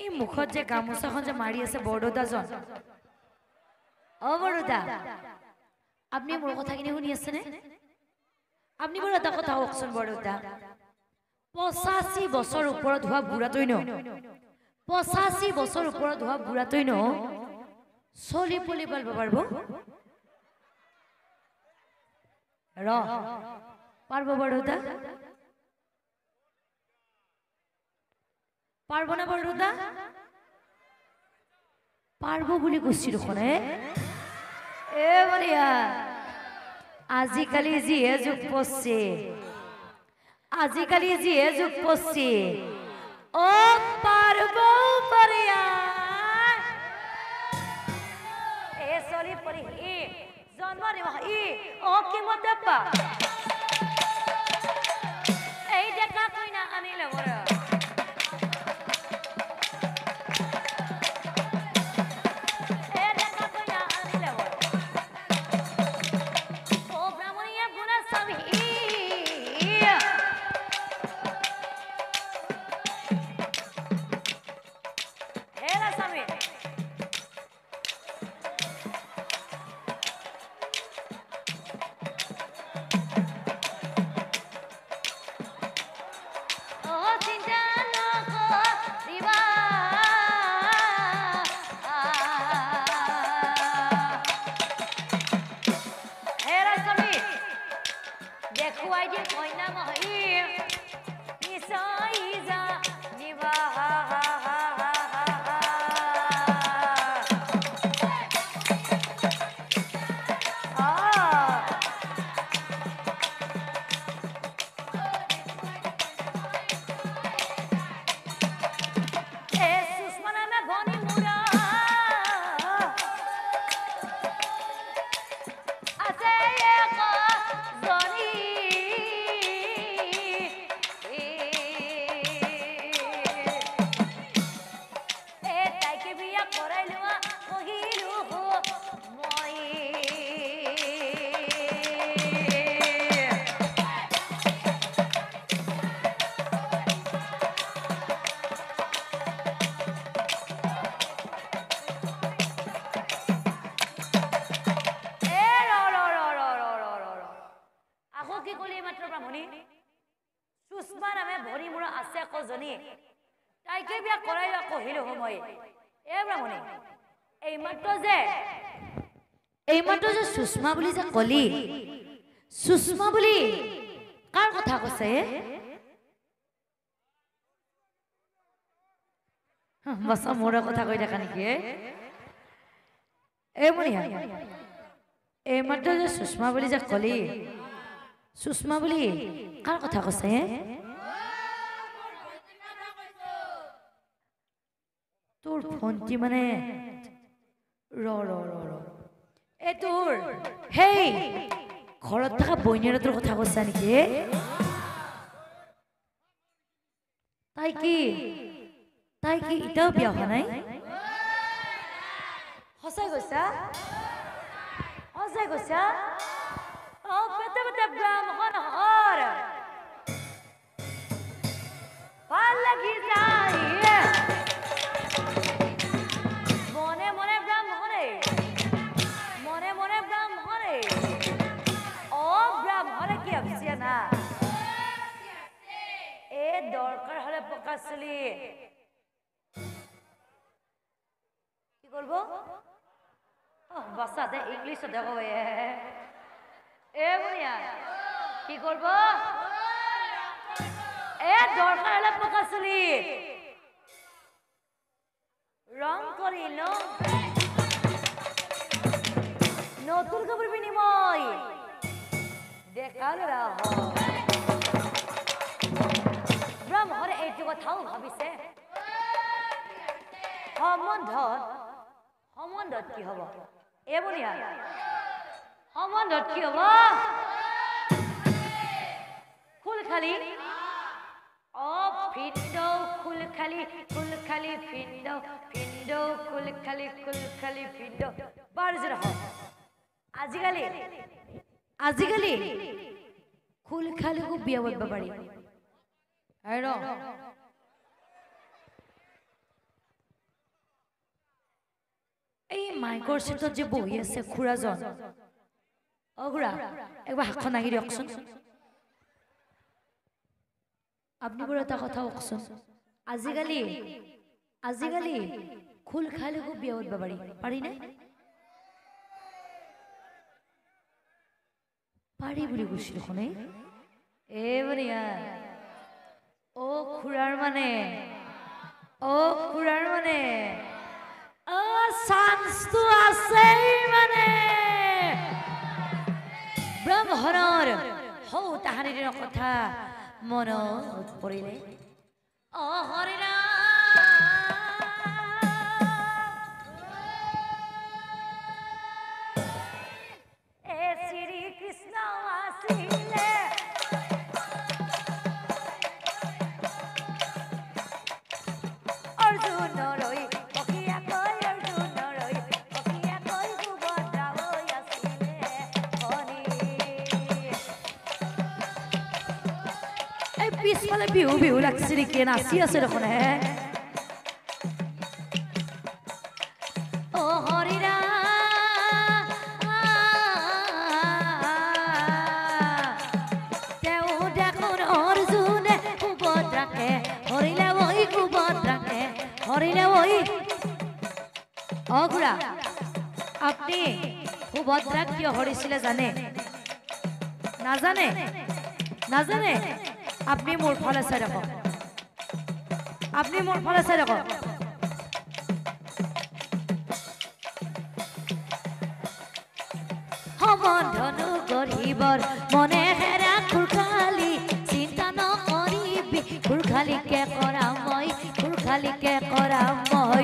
এই মুখত যে গামোচাখন যে মাৰি আছে বৰদাজন অ বৰদা আপনি মোৰ কথাখিনি শুনি আছেনে আপনি বাৰু এটা কথা কওকচোন বৰদা 85 বছৰ ওপৰত হোৱা বুঢ়াটোই ন 85 বছৰ ওপৰত হোৱা বুঢ়াটোই ন চলি পলি পালব পারবো র পারবো বড়দা পারবো না বড়দা পারবো বলে কইছি দেখোন এ বলিয়া আজিকালি যিহে যুগ পড়ছে আজিকালি যিহে যুগ পড়ছে ও পারবো পারিয়া এ চলি পরি ই জন্ম নিব ই ও কি মতে পা এই দেখা কইনা আনিলে বড় সুষমা বুলি যে কলি সুষমা বুলি কাৰ কথা কৈছে বসা মোৰ কথা কৈ দেখা নেকি এই মনিয়া এই মাত্ৰ যে সুষমা বুলি যে কলি সুষমা বুলি কাৰ কথা কৈছে তোৰ ফোনটি মানে ৰ ৰ ৰ ৰ এ তোৰ হেই ঘৰত থকা বইনেৰটোৰ কথা কৈছা নেকি তাই কি এটাও বিয়া হোৱা নাই সঁচাই কৈছা অ পেটে পেটে ব্ৰাহ্মণ হৰ ভাল লাগি যায় দরকার হলে পকাছলি কি করব বাসাতে ইংলিশে দেখো এ বুনিয়া কি করব এ দরকার হলে পকাছলি রং করিল নতুন কাপড় বিনিময় দেখাল রাহ ব্রাহ্মণে এইটো কথাও ভাবিছে সম্বন্ধত কি হব এ বলিয়া সম্বন্ধত কি হব ফুল খালি অ ফিন্দ ফুল খালি ফিন্দ ফুল খালি ফিন্দ বারজর হ আজিকালি ফুল খালি কো বিয়া বলব পাৰি আইৰো মাইকৰ চিটত যে বহি আছে খুৰাজন অ খুৰা একবাৰ হাতখন আহি দিয়কচোন আপনি বড় এটা কথা কওকচোন আজিকালি আজিকালি খুল খালে খুব বিয়া উঠব পাৰি না পাৰি বুলি কৈছিল শুনে এ বঢ়িয়া ও খুৰাৰ মানে ও চান্সটো আছে মানে ব্ৰহ্মণৰ হৌ তাহানিৰ কথা মনত পৰিলে অ হৰিৰা এ শ্ৰী কৃষ্ণ আছিলে অৰ্জুনৰৈ পখিয়াকৈ অৰ্জুনৰৈ পখিয়াকৈ সুভদ্ৰা হৈ আছিলে হৰি এই পিছফালে বিহু বিহু লাগছে নেকি নাচি আছে দেখোন হে অ হৰিৰা তেওঁ দেখোন অৰ্জুনে সুভদ্ৰাকে হৰিলে ওই সুভদ্ৰাকে হৰিলে ওই অ খুৰা আপনি সুভদ্ৰাক কিয় হৰিছিলে জানে নাজানে নাজানে আপনি মোৰ ফালে চাই ৰাখক আপনি মোৰ ফালে চাই ৰাখক সমন্ধনু গঢ়িবৰ মনে হেৰা খুৰখালি চিন্তা নকৰিবি খুৰখালিকে কৰা মই খুৰখালিকে কৰা মই